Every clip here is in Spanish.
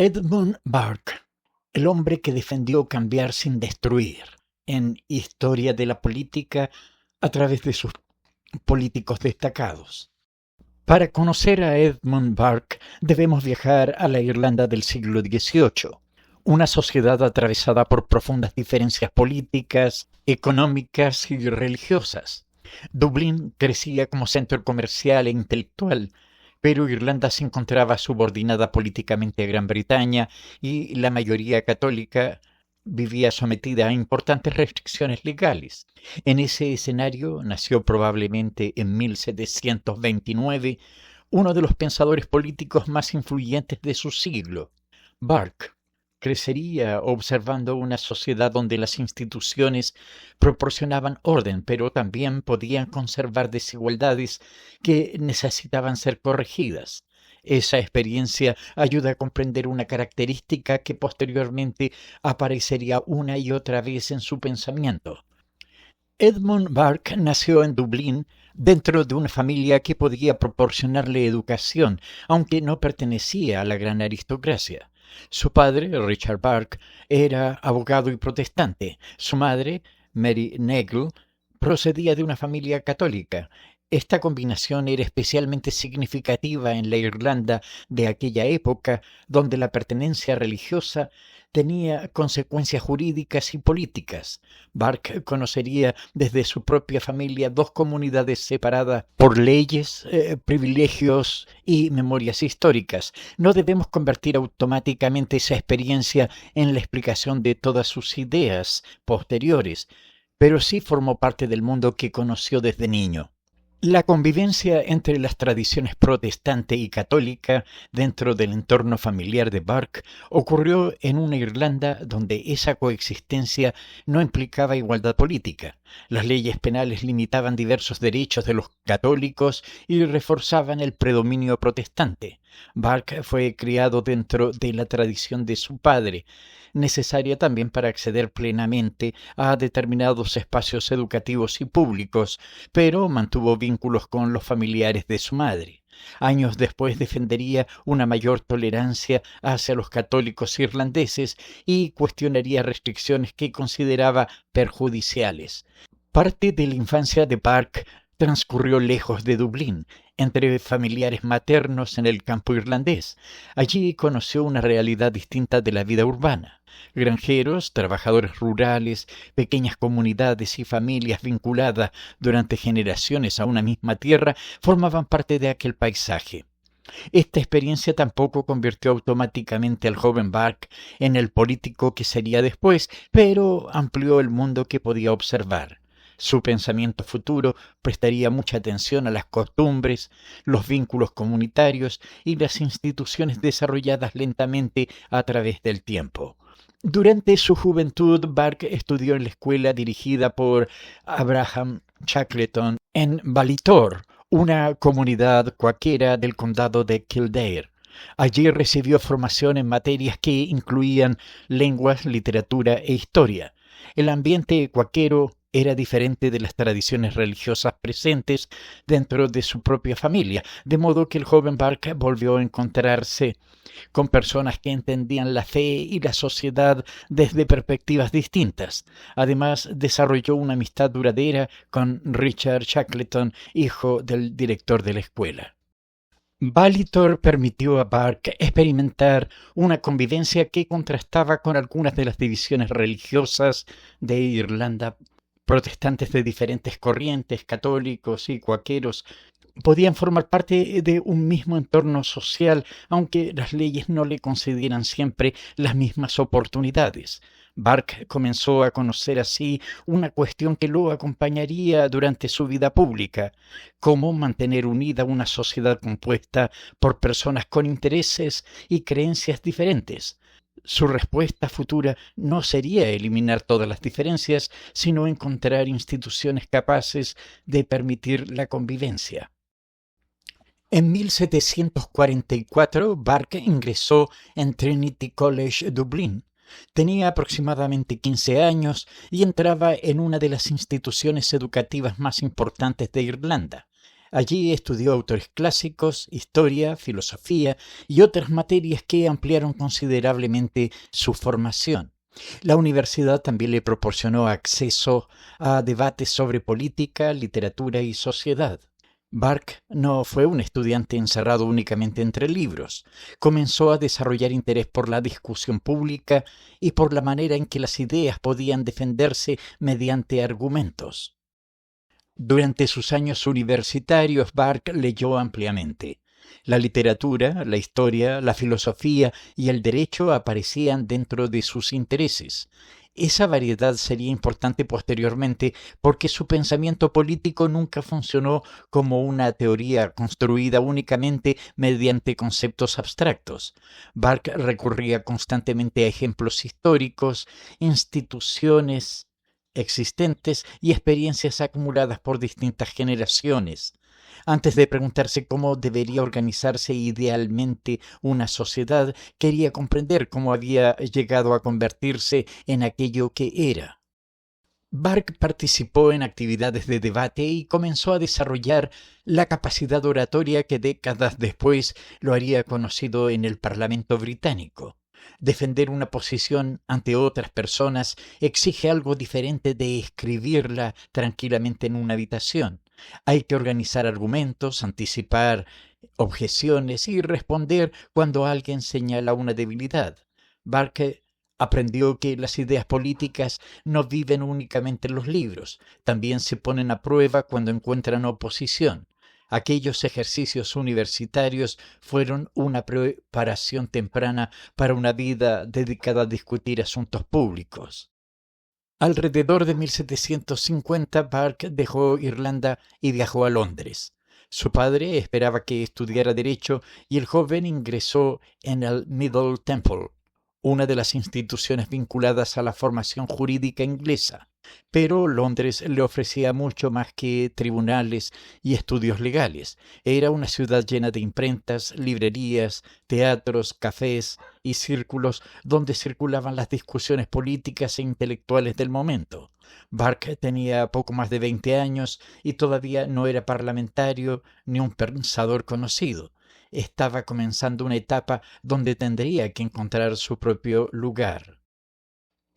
Edmund Burke, el hombre que defendió cambiar sin destruir, en Historia de la Política a través de sus políticos destacados. Para conocer a Edmund Burke debemos viajar a la Irlanda del siglo XVIII, una sociedad atravesada por profundas diferencias políticas, económicas y religiosas. Dublín crecía como centro comercial e intelectual, pero Irlanda se encontraba subordinada políticamente a Gran Bretaña y la mayoría católica vivía sometida a importantes restricciones legales. En ese escenario nació probablemente en 1729 uno de los pensadores políticos más influyentes de su siglo. Burke crecería observando una sociedad donde las instituciones proporcionaban orden, pero también podían conservar desigualdades que necesitaban ser corregidas. Esa experiencia ayuda a comprender una característica que posteriormente aparecería una y otra vez en su pensamiento. Edmund Burke nació en Dublín dentro de una familia que podía proporcionarle educación, aunque no pertenecía a la gran aristocracia. Su padre, Richard Burke, era abogado y protestante. Su madre, Mary Negle, procedía de una familia católica. Esta combinación era especialmente significativa en la Irlanda de aquella época, donde la pertenencia religiosa tenía consecuencias jurídicas y políticas. Burke conocería desde su propia familia dos comunidades separadas por leyes, privilegios y memorias históricas. No debemos convertir automáticamente esa experiencia en la explicación de todas sus ideas posteriores, pero sí formó parte del mundo que conoció desde niño. La convivencia entre las tradiciones protestante y católica dentro del entorno familiar de Burke ocurrió en una Irlanda donde esa coexistencia no implicaba igualdad política. Las leyes penales limitaban diversos derechos de los católicos y reforzaban el predominio protestante. Burke fue criado dentro de la tradición de su padre, necesaria también para acceder plenamente a determinados espacios educativos y públicos, pero mantuvo vínculos con los familiares de su madre. Años después defendería una mayor tolerancia hacia los católicos irlandeses y cuestionaría restricciones que consideraba perjudiciales. Parte de la infancia de Burke transcurrió lejos de Dublín, entre familiares maternos en el campo irlandés. Allí conoció una realidad distinta de la vida urbana. Granjeros, trabajadores rurales, pequeñas comunidades y familias vinculadas durante generaciones a una misma tierra formaban parte de aquel paisaje. Esta experiencia tampoco convirtió automáticamente al joven Burke en el político que sería después, pero amplió el mundo que podía observar. Su pensamiento futuro prestaría mucha atención a las costumbres, los vínculos comunitarios y las instituciones desarrolladas lentamente a través del tiempo. Durante su juventud, Burke estudió en la escuela dirigida por Abraham Shackleton en Ballitore, una comunidad cuáquera del condado de Kildare. Allí recibió formación en materias que incluían lenguas, literatura e historia. El ambiente cuáquero era diferente de las tradiciones religiosas presentes dentro de su propia familia, de modo que el joven Burke volvió a encontrarse con personas que entendían la fe y la sociedad desde perspectivas distintas. Además, desarrolló una amistad duradera con Richard Shackleton, hijo del director de la escuela. Ballitore permitió a Burke experimentar una convivencia que contrastaba con algunas de las divisiones religiosas de Irlanda. Protestantes de diferentes corrientes, católicos y cuáqueros, podían formar parte de un mismo entorno social, aunque las leyes no le concedieran siempre las mismas oportunidades. Burke comenzó a conocer así una cuestión que lo acompañaría durante su vida pública: cómo mantener unida una sociedad compuesta por personas con intereses y creencias diferentes. Su respuesta futura no sería eliminar todas las diferencias, sino encontrar instituciones capaces de permitir la convivencia. En 1744, Burke ingresó en Trinity College, Dublín. Tenía aproximadamente 15 años y entraba en una de las instituciones educativas más importantes de Irlanda. Allí estudió autores clásicos, historia, filosofía y otras materias que ampliaron considerablemente su formación. La universidad también le proporcionó acceso a debates sobre política, literatura y sociedad. Burke no fue un estudiante encerrado únicamente entre libros. Comenzó a desarrollar interés por la discusión pública y por la manera en que las ideas podían defenderse mediante argumentos. Durante sus años universitarios, Burke leyó ampliamente. La literatura, la historia, la filosofía y el derecho aparecían dentro de sus intereses. Esa variedad sería importante posteriormente porque su pensamiento político nunca funcionó como una teoría construida únicamente mediante conceptos abstractos. Burke recurría constantemente a ejemplos históricos, instituciones existentes y experiencias acumuladas por distintas generaciones. Antes de preguntarse cómo debería organizarse idealmente una sociedad, quería comprender cómo había llegado a convertirse en aquello que era. Burke participó en actividades de debate y comenzó a desarrollar la capacidad oratoria que décadas después lo haría conocido en el Parlamento británico. Defender una posición ante otras personas exige algo diferente de escribirla tranquilamente en una habitación. Hay que organizar argumentos, anticipar objeciones y responder cuando alguien señala una debilidad. Burke aprendió que las ideas políticas no viven únicamente en los libros, también se ponen a prueba cuando encuentran oposición. Aquellos ejercicios universitarios fueron una preparación temprana para una vida dedicada a discutir asuntos públicos. Alrededor de 1750, Burke dejó Irlanda y viajó a Londres. Su padre esperaba que estudiara derecho y el joven ingresó en el Middle Temple, una de las instituciones vinculadas a la formación jurídica inglesa. Pero Londres le ofrecía mucho más que tribunales y estudios legales. Era una ciudad llena de imprentas, librerías, teatros, cafés y círculos donde circulaban las discusiones políticas e intelectuales del momento. Burke tenía poco más de 20 años y todavía no era parlamentario ni un pensador conocido. Estaba comenzando una etapa donde tendría que encontrar su propio lugar.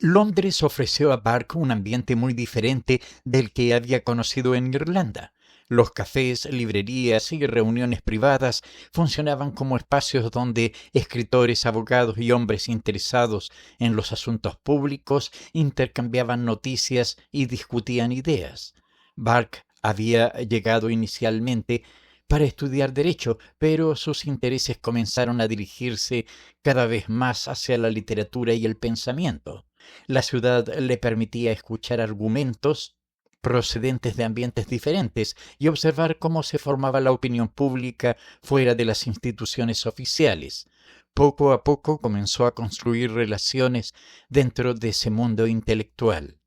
Londres ofreció a Burke un ambiente muy diferente del que había conocido en Irlanda. Los cafés, librerías y reuniones privadas funcionaban como espacios donde escritores, abogados y hombres interesados en los asuntos públicos intercambiaban noticias y discutían ideas. Burke había llegado inicialmente para estudiar derecho, pero sus intereses comenzaron a dirigirse cada vez más hacia la literatura y el pensamiento. La ciudad le permitía escuchar argumentos procedentes de ambientes diferentes y observar cómo se formaba la opinión pública fuera de las instituciones oficiales. Poco a poco comenzó a construir relaciones dentro de ese mundo intelectual.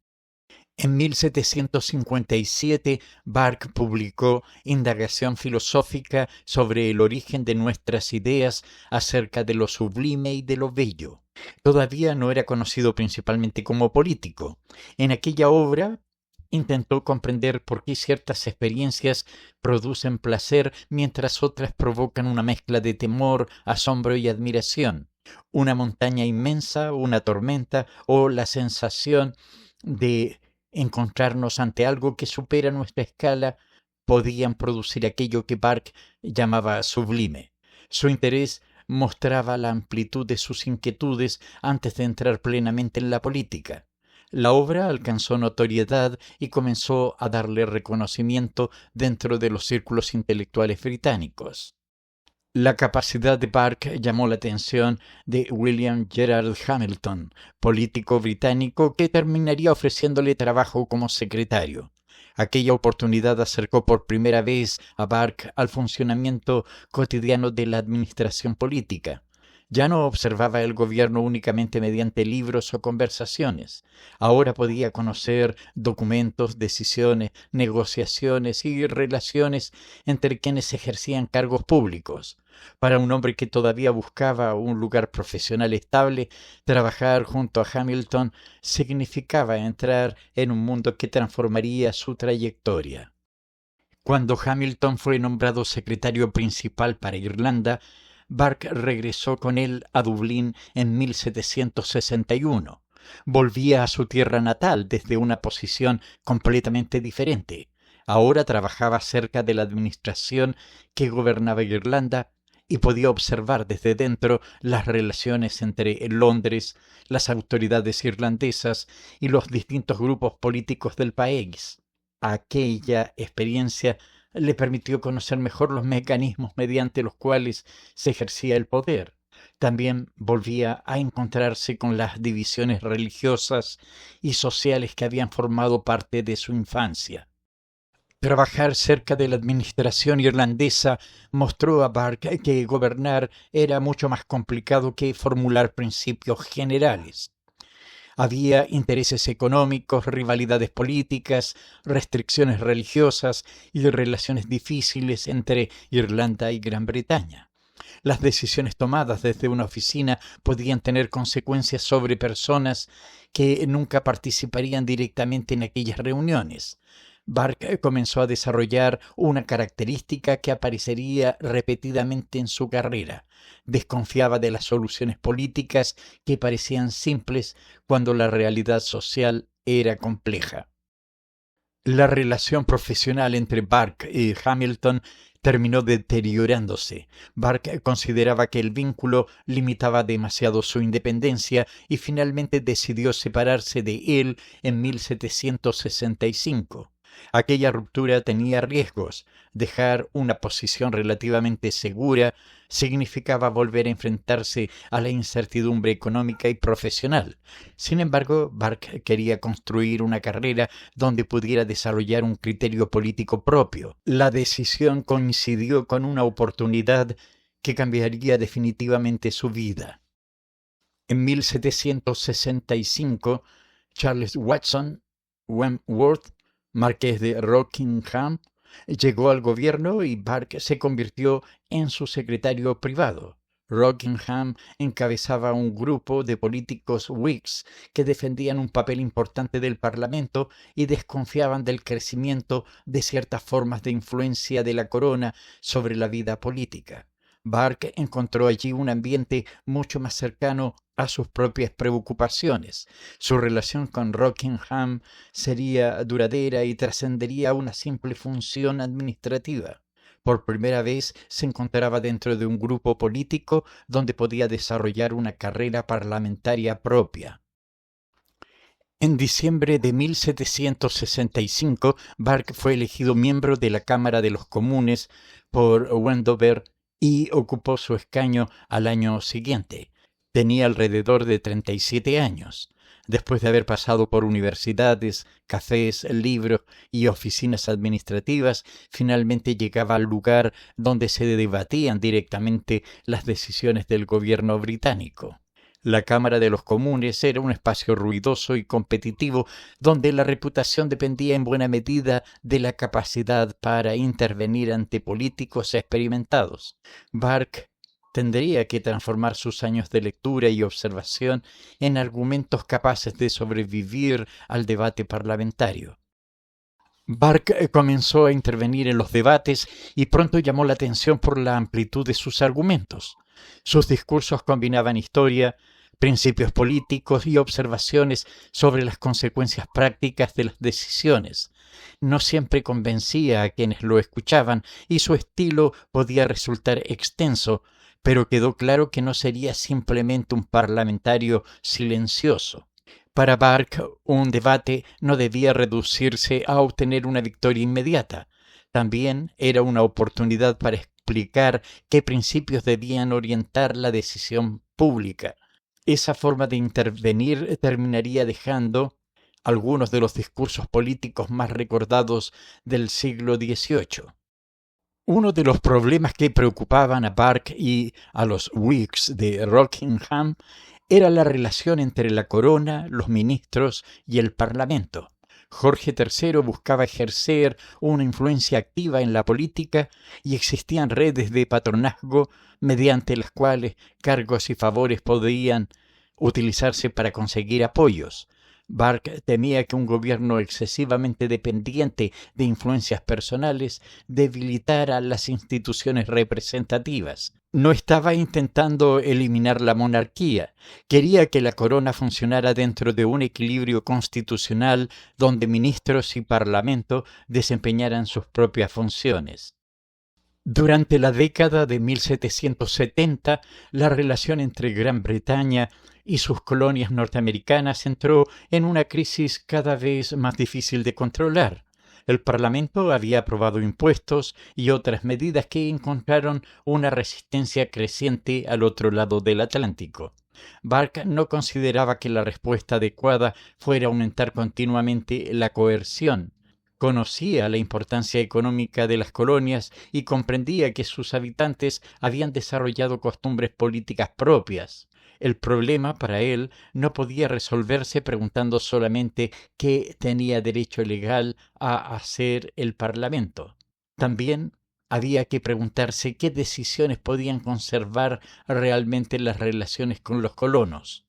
En 1757, Burke publicó Indagación filosófica sobre el origen de nuestras ideas acerca de lo sublime y de lo bello. Todavía no era conocido principalmente como político. En aquella obra intentó comprender por qué ciertas experiencias producen placer mientras otras provocan una mezcla de temor, asombro y admiración. Una montaña inmensa, una tormenta o la sensación de encontrarnos ante algo que supera nuestra escala podían producir aquello que Burke llamaba sublime. Su interés mostraba la amplitud de sus inquietudes antes de entrar plenamente en la política. La obra alcanzó notoriedad y comenzó a darle reconocimiento dentro de los círculos intelectuales británicos. La capacidad de Burke llamó la atención de William Gerard Hamilton, político británico que terminaría ofreciéndole trabajo como secretario. Aquella oportunidad acercó por primera vez a Burke al funcionamiento cotidiano de la administración política. Ya no observaba el gobierno únicamente mediante libros o conversaciones. Ahora podía conocer documentos, decisiones, negociaciones y relaciones entre quienes ejercían cargos públicos. Para un hombre que todavía buscaba un lugar profesional estable, trabajar junto a Hamilton significaba entrar en un mundo que transformaría su trayectoria. Cuando Hamilton fue nombrado secretario principal para Irlanda, Burke regresó con él a Dublín en 1761. Volvía a su tierra natal desde una posición completamente diferente. Ahora trabajaba cerca de la administración que gobernaba Irlanda y podía observar desde dentro las relaciones entre Londres, las autoridades irlandesas y los distintos grupos políticos del país. Aquella experiencia le permitió conocer mejor los mecanismos mediante los cuales se ejercía el poder. También volvía a encontrarse con las divisiones religiosas y sociales que habían formado parte de su infancia. Trabajar cerca de la administración irlandesa mostró a Burke que gobernar era mucho más complicado que formular principios generales. Había intereses económicos, rivalidades políticas, restricciones religiosas y relaciones difíciles entre Irlanda y Gran Bretaña. Las decisiones tomadas desde una oficina podían tener consecuencias sobre personas que nunca participarían directamente en aquellas reuniones. Burke comenzó a desarrollar una característica que aparecería repetidamente en su carrera. Desconfiaba de las soluciones políticas que parecían simples cuando la realidad social era compleja. La relación profesional entre Burke y Hamilton terminó deteriorándose. Burke consideraba que el vínculo limitaba demasiado su independencia y finalmente decidió separarse de él en 1765. Aquella ruptura tenía riesgos. Dejar una posición relativamente segura significaba volver a enfrentarse a la incertidumbre económica y profesional. Sin embargo, Burke quería construir una carrera donde pudiera desarrollar un criterio político propio. La decisión coincidió con una oportunidad que cambiaría definitivamente su vida. En 1765, Charles Watson Wentworth, marqués de Rockingham, llegó al gobierno y Burke se convirtió en su secretario privado. Rockingham encabezaba un grupo de políticos Whigs que defendían un papel importante del Parlamento y desconfiaban del crecimiento de ciertas formas de influencia de la corona sobre la vida política. Burke encontró allí un ambiente mucho más cercano a sus propias preocupaciones. Su relación con Rockingham sería duradera y trascendería a una simple función administrativa. Por primera vez se encontraba dentro de un grupo político donde podía desarrollar una carrera parlamentaria propia. En diciembre de 1765, Burke fue elegido miembro de la Cámara de los Comunes por Wendover y ocupó su escaño al año siguiente. Tenía alrededor de 37 años. Después de haber pasado por universidades, cafés, libros y oficinas administrativas, finalmente llegaba al lugar donde se debatían directamente las decisiones del gobierno británico. La Cámara de los Comunes era un espacio ruidoso y competitivo donde la reputación dependía en buena medida de la capacidad para intervenir ante políticos experimentados. Burke tendría que transformar sus años de lectura y observación en argumentos capaces de sobrevivir al debate parlamentario. Burke comenzó a intervenir en los debates y pronto llamó la atención por la amplitud de sus argumentos. Sus discursos combinaban historia, principios políticos y observaciones sobre las consecuencias prácticas de las decisiones. No siempre convencía a quienes lo escuchaban y su estilo podía resultar extenso, pero quedó claro que no sería simplemente un parlamentario silencioso. Para Burke, un debate no debía reducirse a obtener una victoria inmediata. También era una oportunidad para explicar qué principios debían orientar la decisión pública. Esa forma de intervenir terminaría dejando algunos de los discursos políticos más recordados del siglo XVIII. Uno de los problemas que preocupaban a Burke y a los Whigs de Rockingham era la relación entre la corona, los ministros y el Parlamento. Jorge III buscaba ejercer una influencia activa en la política y existían redes de patronazgo mediante las cuales cargos y favores podían utilizarse para conseguir apoyos. Burke temía que un gobierno excesivamente dependiente de influencias personales debilitara las instituciones representativas. No estaba intentando eliminar la monarquía, quería que la corona funcionara dentro de un equilibrio constitucional donde ministros y parlamento desempeñaran sus propias funciones. Durante la década de 1770, la relación entre Gran Bretaña y sus colonias norteamericanas entró en una crisis cada vez más difícil de controlar. El Parlamento había aprobado impuestos y otras medidas que encontraron una resistencia creciente al otro lado del Atlántico. Burke no consideraba que la respuesta adecuada fuera aumentar continuamente la coerción. Conocía la importancia económica de las colonias y comprendía que sus habitantes habían desarrollado costumbres políticas propias. El problema para él no podía resolverse preguntando solamente qué tenía derecho legal a hacer el Parlamento. También había que preguntarse qué decisiones podían conservar realmente las relaciones con los colonos.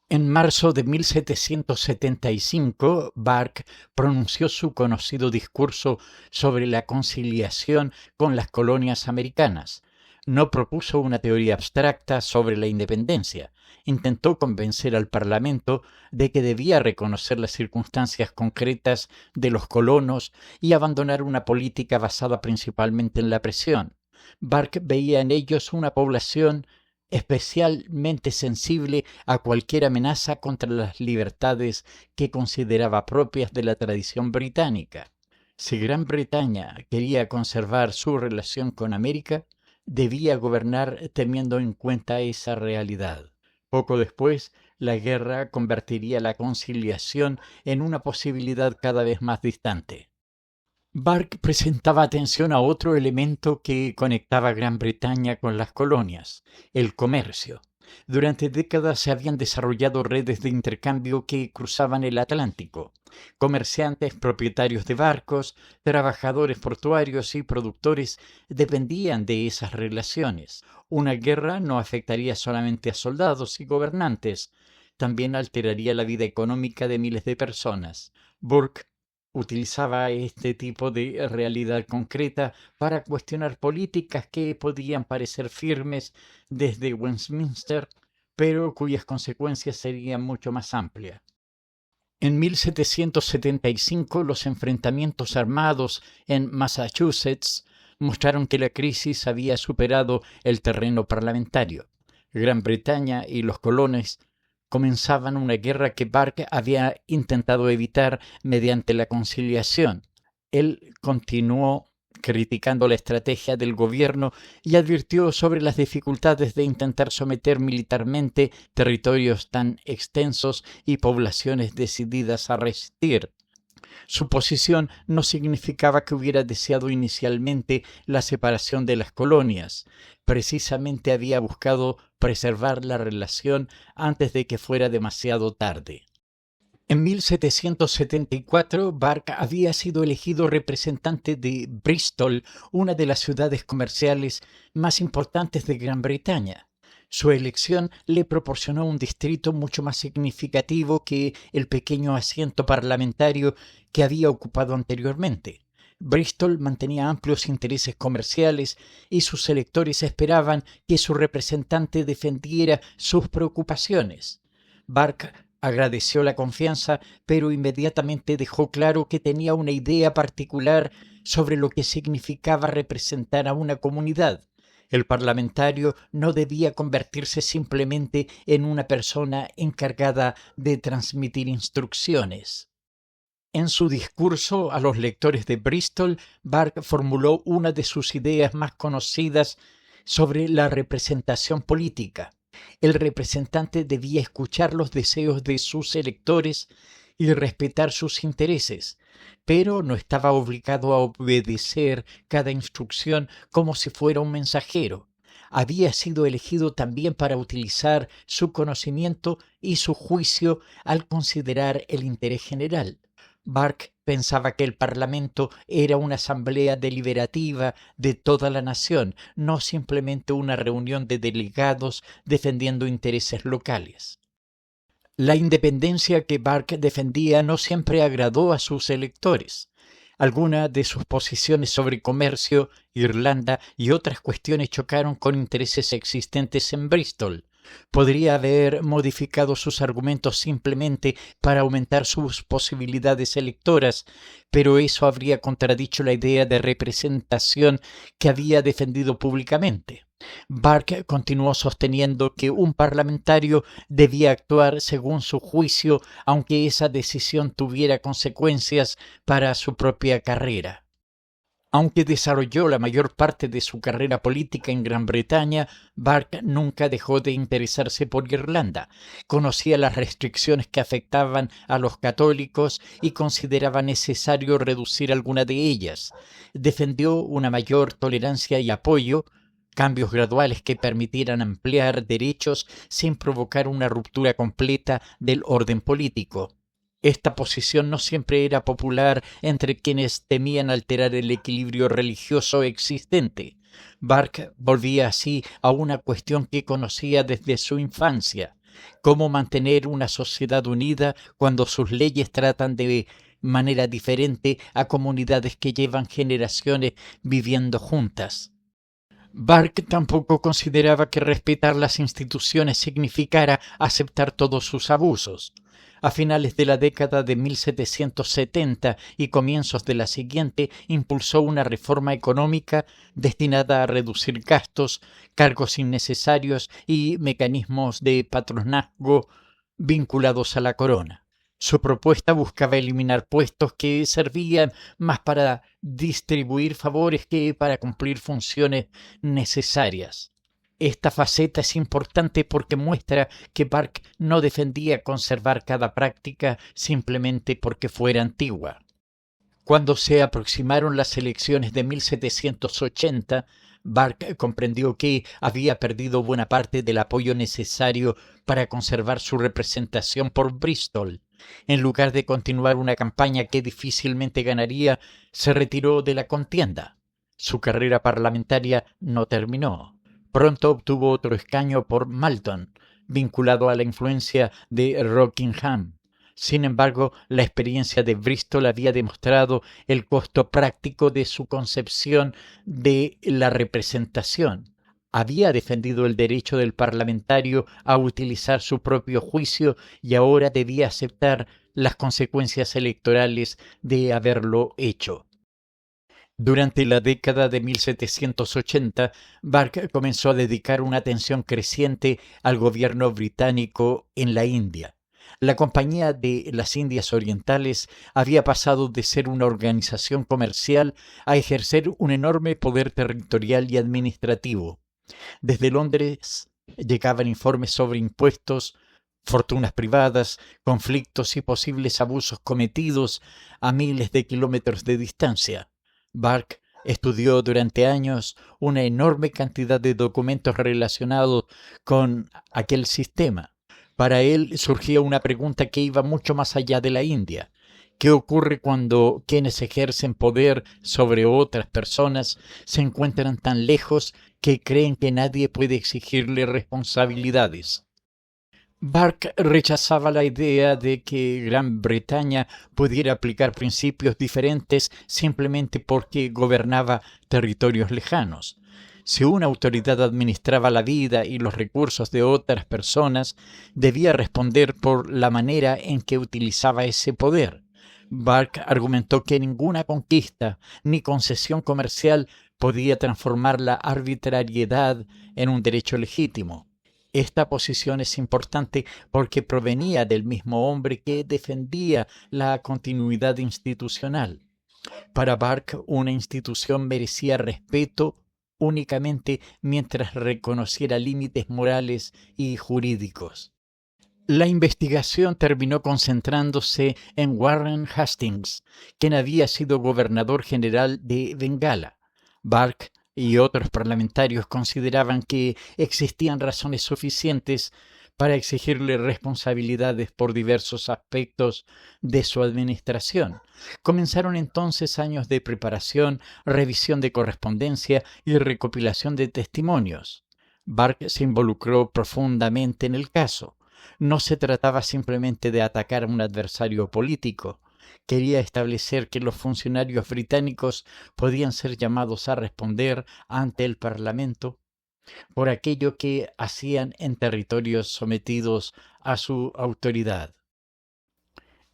En marzo de 1775, Burke pronunció su conocido discurso sobre la conciliación con las colonias americanas. No propuso una teoría abstracta sobre la independencia. Intentó convencer al Parlamento de que debía reconocer las circunstancias concretas de los colonos y abandonar una política basada principalmente en la presión. Burke veía en ellos una población especialmente sensible a cualquier amenaza contra las libertades que consideraba propias de la tradición británica. Si Gran Bretaña quería conservar su relación con América, debía gobernar teniendo en cuenta esa realidad. Poco después, la guerra convertiría la conciliación en una posibilidad cada vez más distante. Burke presentaba atención a otro elemento que conectaba Gran Bretaña con las colonias: el comercio. Durante décadas se habían desarrollado redes de intercambio que cruzaban el Atlántico. Comerciantes, propietarios de barcos, trabajadores portuarios y productores dependían de esas relaciones. Una guerra no afectaría solamente a soldados y gobernantes, también alteraría la vida económica de miles de personas. Burke utilizaba este tipo de realidad concreta para cuestionar políticas que podían parecer firmes desde Westminster, pero cuyas consecuencias serían mucho más amplias. En 1775, los enfrentamientos armados en Massachusetts mostraron que la crisis había superado el terreno parlamentario. Gran Bretaña y los colonos comenzaban una guerra que Burke había intentado evitar mediante la conciliación. Él continuó criticando la estrategia del gobierno y advirtió sobre las dificultades de intentar someter militarmente territorios tan extensos y poblaciones decididas a resistir. Su posición no significaba que hubiera deseado inicialmente la separación de las colonias. Precisamente había buscado preservar la relación antes de que fuera demasiado tarde. En 1774, Burke había sido elegido representante de Bristol, una de las ciudades comerciales más importantes de Gran Bretaña. Su elección le proporcionó un distrito mucho más significativo que el pequeño asiento parlamentario que había ocupado anteriormente. Bristol mantenía amplios intereses comerciales y sus electores esperaban que su representante defendiera sus preocupaciones. Burke agradeció la confianza, pero inmediatamente dejó claro que tenía una idea particular sobre lo que significaba representar a una comunidad. El parlamentario no debía convertirse simplemente en una persona encargada de transmitir instrucciones. En su discurso a los lectores de Bristol, Burke formuló una de sus ideas más conocidas sobre la representación política. El representante debía escuchar los deseos de sus electores y respetar sus intereses, pero no estaba obligado a obedecer cada instrucción como si fuera un mensajero. Había sido elegido también para utilizar su conocimiento y su juicio al considerar el interés general. Burke pensaba que el Parlamento era una asamblea deliberativa de toda la nación, no simplemente una reunión de delegados defendiendo intereses locales. La independencia que Burke defendía no siempre agradó a sus electores. Algunas de sus posiciones sobre comercio, Irlanda y otras cuestiones chocaron con intereses existentes en Bristol. Podría haber modificado sus argumentos simplemente para aumentar sus posibilidades electoras, pero eso habría contradicho la idea de representación que había defendido públicamente. Burke continuó sosteniendo que un parlamentario debía actuar según su juicio, aunque esa decisión tuviera consecuencias para su propia carrera. Aunque desarrolló la mayor parte de su carrera política en Gran Bretaña, Burke nunca dejó de interesarse por Irlanda. Conocía las restricciones que afectaban a los católicos y consideraba necesario reducir alguna de ellas. Defendió una mayor tolerancia y apoyo, cambios graduales que permitieran ampliar derechos sin provocar una ruptura completa del orden político. Esta posición no siempre era popular entre quienes temían alterar el equilibrio religioso existente. Burke volvía así a una cuestión que conocía desde su infancia: cómo mantener una sociedad unida cuando sus leyes tratan de manera diferente a comunidades que llevan generaciones viviendo juntas. Burke tampoco consideraba que respetar las instituciones significara aceptar todos sus abusos. A finales de la década de 1770 y comienzos de la siguiente, impulsó una reforma económica destinada a reducir gastos, cargos innecesarios y mecanismos de patronazgo vinculados a la corona. Su propuesta buscaba eliminar puestos que servían más para distribuir favores que para cumplir funciones necesarias. Esta faceta es importante porque muestra que Burke no defendía conservar cada práctica simplemente porque fuera antigua. Cuando se aproximaron las elecciones de 1780, Burke comprendió que había perdido buena parte del apoyo necesario para conservar su representación por Bristol. En lugar de continuar una campaña que difícilmente ganaría, se retiró de la contienda. Su carrera parlamentaria no terminó. Pronto obtuvo otro escaño por Malton, vinculado a la influencia de Rockingham. Sin embargo, la experiencia de Bristol había demostrado el costo práctico de su concepción de la representación. Había defendido el derecho del parlamentario a utilizar su propio juicio y ahora debía aceptar las consecuencias electorales de haberlo hecho. Durante la década de 1780, Burke comenzó a dedicar una atención creciente al gobierno británico en la India. La Compañía de las Indias Orientales había pasado de ser una organización comercial a ejercer un enorme poder territorial y administrativo. Desde Londres llegaban informes sobre impuestos, fortunas privadas, conflictos y posibles abusos cometidos a miles de kilómetros de distancia. Burke estudió durante años una enorme cantidad de documentos relacionados con aquel sistema. Para él surgía una pregunta que iba mucho más allá de la India. ¿Qué ocurre cuando quienes ejercen poder sobre otras personas se encuentran tan lejos que creen que nadie puede exigirle responsabilidades? Burke rechazaba la idea de que Gran Bretaña pudiera aplicar principios diferentes simplemente porque gobernaba territorios lejanos. Si una autoridad administraba la vida y los recursos de otras personas, debía responder por la manera en que utilizaba ese poder. Burke argumentó que ninguna conquista ni concesión comercial podía transformar la arbitrariedad en un derecho legítimo. Esta posición es importante porque provenía del mismo hombre que defendía la continuidad institucional. Para Burke, una institución merecía respeto únicamente mientras reconociera límites morales y jurídicos. La investigación terminó concentrándose en Warren Hastings, quien había sido gobernador general de Bengala. Burke y otros parlamentarios consideraban que existían razones suficientes para exigirle responsabilidades por diversos aspectos de su administración. Comenzaron entonces años de preparación, revisión de correspondencia y recopilación de testimonios. Burke se involucró profundamente en el caso. No se trataba simplemente de atacar a un adversario político. Quería establecer que los funcionarios británicos podían ser llamados a responder ante el Parlamento por aquello que hacían en territorios sometidos a su autoridad.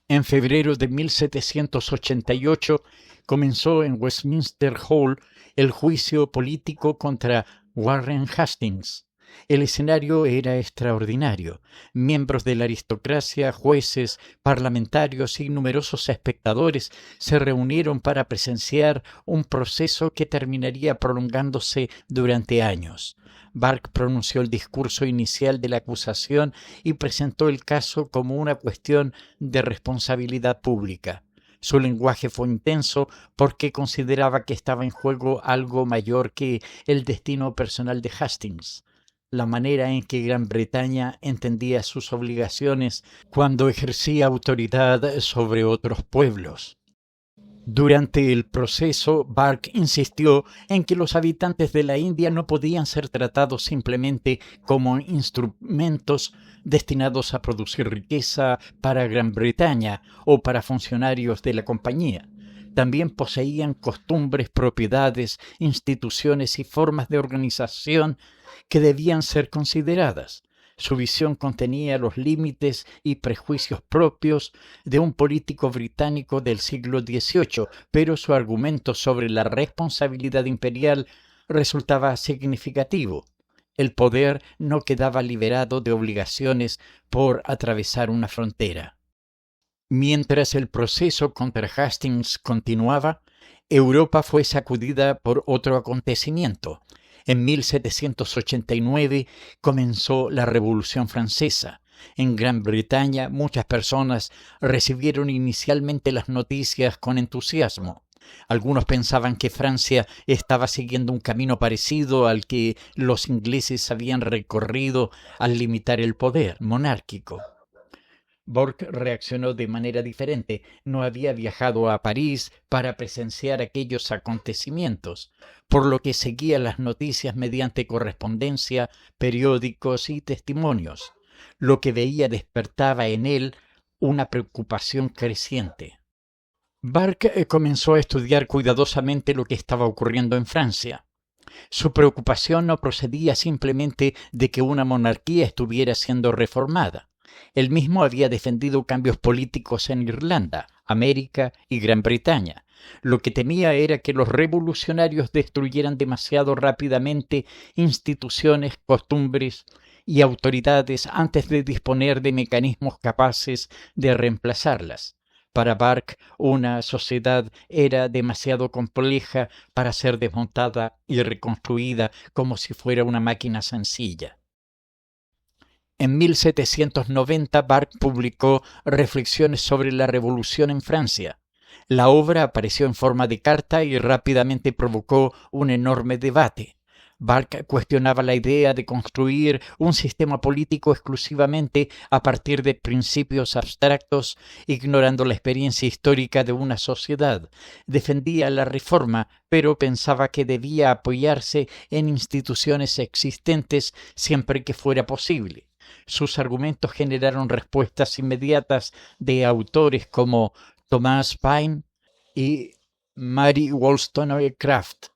En febrero de 1788 comenzó en Westminster Hall el juicio político contra Warren Hastings. El escenario era extraordinario. Miembros de la aristocracia, jueces, parlamentarios y numerosos espectadores se reunieron para presenciar un proceso que terminaría prolongándose durante años. Burke pronunció el discurso inicial de la acusación y presentó el caso como una cuestión de responsabilidad pública. Su lenguaje fue intenso porque consideraba que estaba en juego algo mayor que el destino personal de Hastings, la manera en que Gran Bretaña entendía sus obligaciones cuando ejercía autoridad sobre otros pueblos. Durante el proceso, Burke insistió en que los habitantes de la India no podían ser tratados simplemente como instrumentos destinados a producir riqueza para Gran Bretaña o para funcionarios de la compañía. También poseían costumbres, propiedades, instituciones y formas de organización que debían ser consideradas. Su visión contenía los límites y prejuicios propios de un político británico del siglo XVIII, pero su argumento sobre la responsabilidad imperial resultaba significativo. El poder no quedaba liberado de obligaciones por atravesar una frontera. Mientras el proceso contra Hastings continuaba, Europa fue sacudida por otro acontecimiento. En 1789 comenzó la Revolución Francesa. En Gran Bretaña muchas personas recibieron inicialmente las noticias con entusiasmo. Algunos pensaban que Francia estaba siguiendo un camino parecido al que los ingleses habían recorrido al limitar el poder monárquico. Burke reaccionó de manera diferente. No había viajado a París para presenciar aquellos acontecimientos, por lo que seguía las noticias mediante correspondencia, periódicos y testimonios. Lo que veía despertaba en él una preocupación creciente. Burke comenzó a estudiar cuidadosamente lo que estaba ocurriendo en Francia. Su preocupación no procedía simplemente de que una monarquía estuviera siendo reformada. Él mismo había defendido cambios políticos en Irlanda, América y Gran Bretaña. Lo que temía era que los revolucionarios destruyeran demasiado rápidamente instituciones, costumbres y autoridades antes de disponer de mecanismos capaces de reemplazarlas. Para Burke, una sociedad era demasiado compleja para ser desmontada y reconstruida como si fuera una máquina sencilla. En 1790, Burke publicó Reflexiones sobre la Revolución en Francia. La obra apareció en forma de carta y rápidamente provocó un enorme debate. Burke cuestionaba la idea de construir un sistema político exclusivamente a partir de principios abstractos, ignorando la experiencia histórica de una sociedad. Defendía la reforma, pero pensaba que debía apoyarse en instituciones existentes siempre que fuera posible. Sus argumentos generaron respuestas inmediatas de autores como Thomas Paine y Mary Wollstonecraft,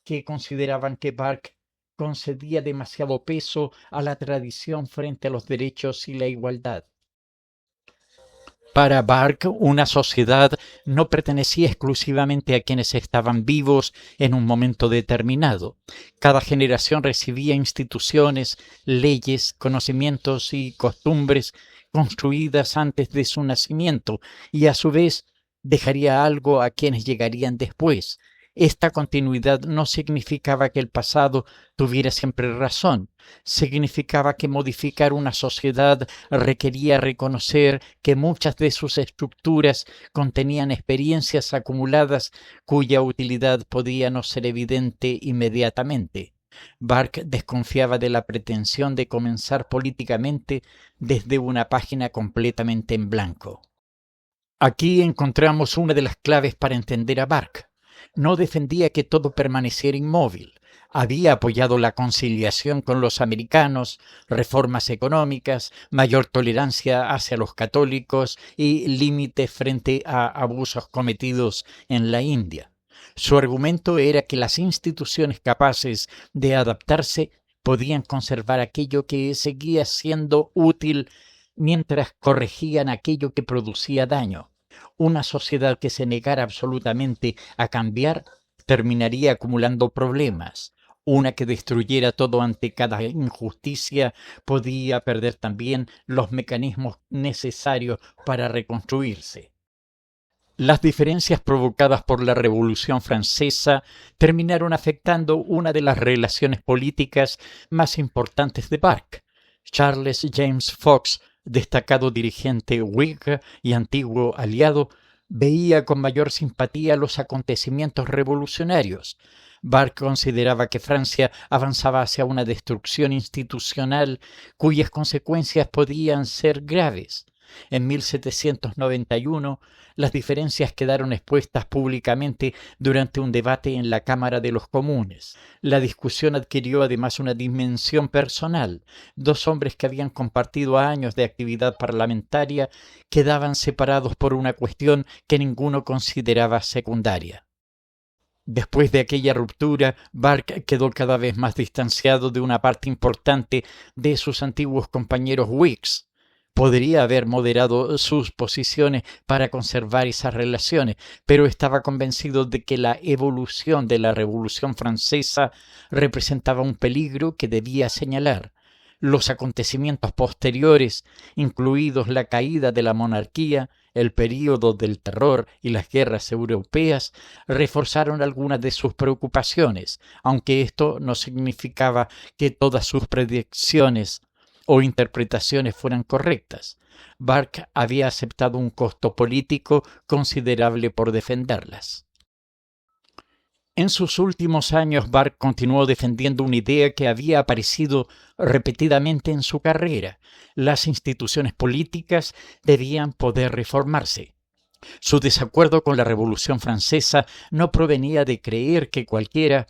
que consideraban que Burke concedía demasiado peso a la tradición frente a los derechos y la igualdad. Para Burke, una sociedad no pertenecía exclusivamente a quienes estaban vivos en un momento determinado. Cada generación recibía instituciones, leyes, conocimientos y costumbres construidas antes de su nacimiento y a su vez dejaría algo a quienes llegarían después. Esta continuidad no significaba que el pasado tuviera siempre razón. Significaba que modificar una sociedad requería reconocer que muchas de sus estructuras contenían experiencias acumuladas cuya utilidad podía no ser evidente inmediatamente. Burke desconfiaba de la pretensión de comenzar políticamente desde una página completamente en blanco. Aquí encontramos una de las claves para entender a Burke. No defendía que todo permaneciera inmóvil. Había apoyado la conciliación con los americanos, reformas económicas, mayor tolerancia hacia los católicos y límites frente a abusos cometidos en la India. Su argumento era que las instituciones capaces de adaptarse podían conservar aquello que seguía siendo útil mientras corregían aquello que producía daño. Una sociedad que se negara absolutamente a cambiar terminaría acumulando problemas. Una que destruyera todo ante cada injusticia podía perder también los mecanismos necesarios para reconstruirse. Las diferencias provocadas por la Revolución Francesa terminaron afectando una de las relaciones políticas más importantes de Burke. Charles James Fox, destacado dirigente Whig y antiguo aliado, veía con mayor simpatía los acontecimientos revolucionarios. Burke consideraba que Francia avanzaba hacia una destrucción institucional cuyas consecuencias podían ser graves. En 1791, las diferencias quedaron expuestas públicamente durante un debate en la Cámara de los Comunes. La discusión adquirió además una dimensión personal. Dos hombres que habían compartido años de actividad parlamentaria quedaban separados por una cuestión que ninguno consideraba secundaria. Después de aquella ruptura, Burke quedó cada vez más distanciado de una parte importante de sus antiguos compañeros Whigs. Podría haber moderado sus posiciones para conservar esas relaciones, pero estaba convencido de que la evolución de la Revolución Francesa representaba un peligro que debía señalar. Los acontecimientos posteriores, incluidos la caída de la monarquía, el período del terror y las guerras europeas, reforzaron algunas de sus preocupaciones, aunque esto no significaba que todas sus predicciones o interpretaciones fueran correctas. Burke había aceptado un costo político considerable por defenderlas. En sus últimos años, Burke continuó defendiendo una idea que había aparecido repetidamente en su carrera: las instituciones políticas debían poder reformarse. Su desacuerdo con la Revolución Francesa no provenía de creer que cualquier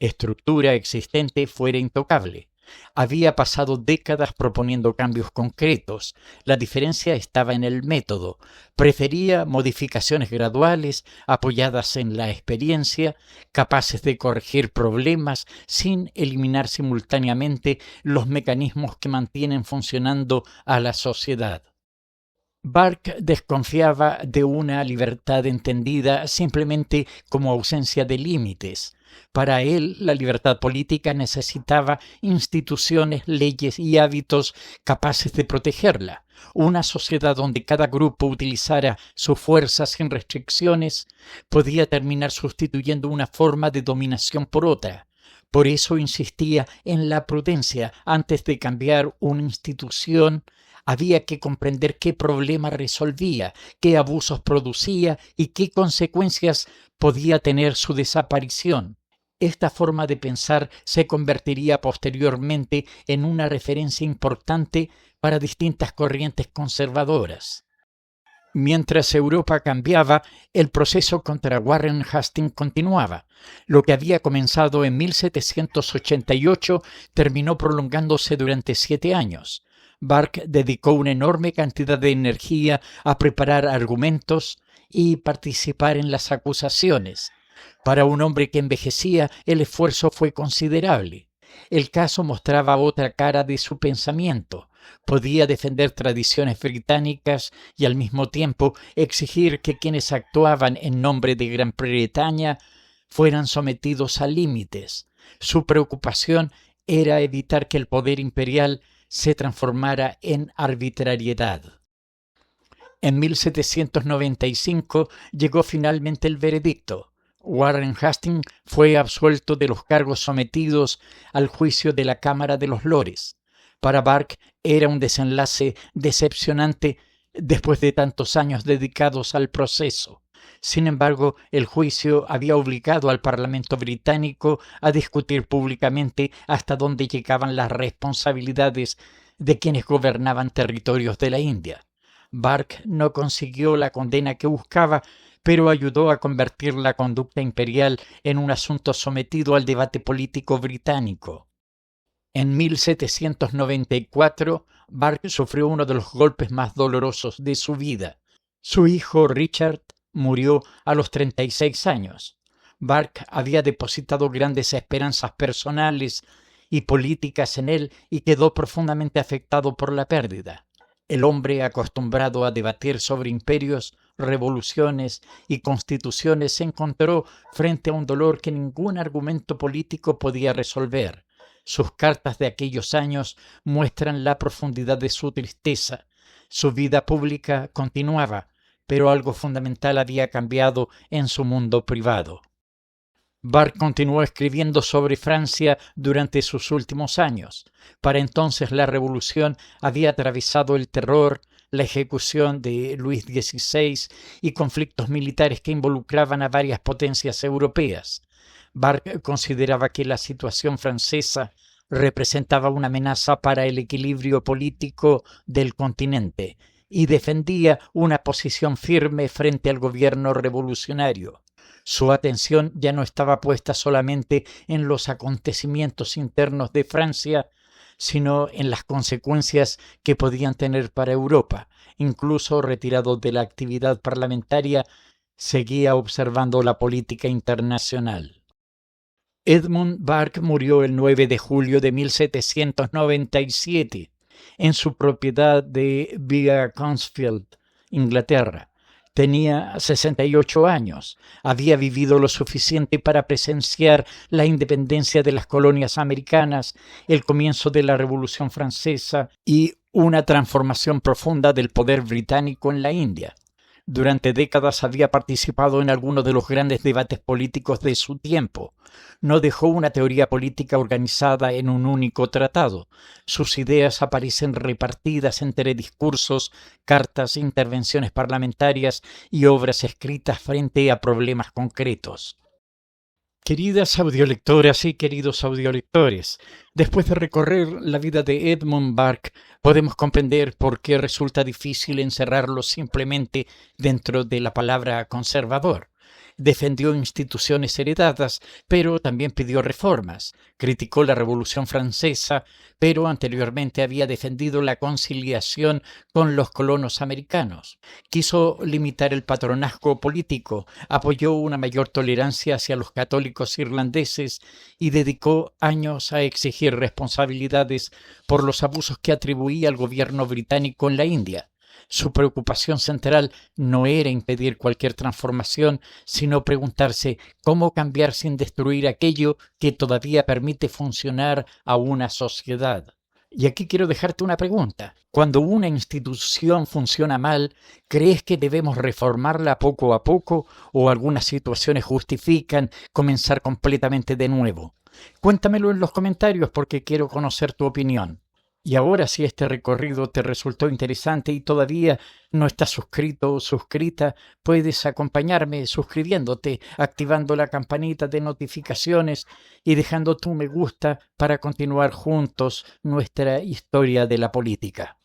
estructura existente fuera intocable. Había pasado décadas proponiendo cambios concretos. La diferencia estaba en el método. Prefería modificaciones graduales, apoyadas en la experiencia, capaces de corregir problemas sin eliminar simultáneamente los mecanismos que mantienen funcionando a la sociedad. Burke desconfiaba de una libertad entendida simplemente como ausencia de límites. Para él, la libertad política necesitaba instituciones, leyes y hábitos capaces de protegerla. Una sociedad donde cada grupo utilizara su fuerza sin restricciones podía terminar sustituyendo una forma de dominación por otra. Por eso insistía en la prudencia. Antes de cambiar una institución, había que comprender qué problema resolvía, qué abusos producía y qué consecuencias podía tener su desaparición. Esta forma de pensar se convertiría posteriormente en una referencia importante para distintas corrientes conservadoras. Mientras Europa cambiaba, el proceso contra Warren Hastings continuaba. Lo que había comenzado en 1788 terminó prolongándose durante 7 años. Burke dedicó una enorme cantidad de energía a preparar argumentos y participar en las acusaciones. Para un hombre que envejecía, el esfuerzo fue considerable. El caso mostraba otra cara de su pensamiento. Podía defender tradiciones británicas y al mismo tiempo exigir que quienes actuaban en nombre de Gran Bretaña fueran sometidos a límites. Su preocupación era evitar que el poder imperial se transformara en arbitrariedad. En 1795 llegó finalmente el veredicto. Warren Hastings fue absuelto de los cargos sometidos al juicio de la Cámara de los Lores. Para Burke era un desenlace decepcionante después de tantos años dedicados al proceso. Sin embargo, el juicio había obligado al Parlamento británico a discutir públicamente hasta dónde llegaban las responsabilidades de quienes gobernaban territorios de la India. Burke no consiguió la condena que buscaba, pero ayudó a convertir la conducta imperial en un asunto sometido al debate político británico. En 1794, Burke sufrió uno de los golpes más dolorosos de su vida. Su hijo Richard murió a los 36 años. Burke había depositado grandes esperanzas personales y políticas en él y quedó profundamente afectado por la pérdida. El hombre acostumbrado a debatir sobre imperios, revoluciones y constituciones se encontró frente a un dolor que ningún argumento político podía resolver. Sus cartas de aquellos años muestran la profundidad de su tristeza. Su vida pública continuaba, pero algo fundamental había cambiado en su mundo privado. Burke continuó escribiendo sobre Francia durante sus últimos años. Para entonces la revolución había atravesado el terror, la ejecución de Luis XVI y conflictos militares que involucraban a varias potencias europeas. Burke consideraba que la situación francesa representaba una amenaza para el equilibrio político del continente y defendía una posición firme frente al gobierno revolucionario. Su atención ya no estaba puesta solamente en los acontecimientos internos de Francia, sino en las consecuencias que podían tener para Europa. Incluso retirado de la actividad parlamentaria, seguía observando la política internacional. Edmund Burke murió el 9 de julio de 1797 en su propiedad de Beaconsfield, Inglaterra. Tenía 68 años. Había vivido lo suficiente para presenciar la independencia de las colonias americanas, el comienzo de la Revolución Francesa y una transformación profunda del poder británico en la India. Durante décadas había participado en algunos de los grandes debates políticos de su tiempo. No dejó una teoría política organizada en un único tratado. Sus ideas aparecen repartidas entre discursos, cartas, intervenciones parlamentarias y obras escritas frente a problemas concretos. Queridas audiolectoras y queridos audiolectores, después de recorrer la vida de Edmund Burke, podemos comprender por qué resulta difícil encerrarlo simplemente dentro de la palabra conservador. Defendió instituciones heredadas, pero también pidió reformas. Criticó la Revolución Francesa, pero anteriormente había defendido la conciliación con los colonos americanos. Quiso limitar el patronazgo político, apoyó una mayor tolerancia hacia los católicos irlandeses y dedicó años a exigir responsabilidades por los abusos que atribuía al gobierno británico en la India. Su preocupación central no era impedir cualquier transformación, sino preguntarse cómo cambiar sin destruir aquello que todavía permite funcionar a una sociedad. Y aquí quiero dejarte una pregunta. Cuando una institución funciona mal, ¿crees que debemos reformarla poco a poco o algunas situaciones justifican comenzar completamente de nuevo? Cuéntamelo en los comentarios porque quiero conocer tu opinión. Y ahora, si este recorrido te resultó interesante y todavía no estás suscrito o suscrita, puedes acompañarme suscribiéndote, activando la campanita de notificaciones y dejando tu me gusta para continuar juntos nuestra historia de la política.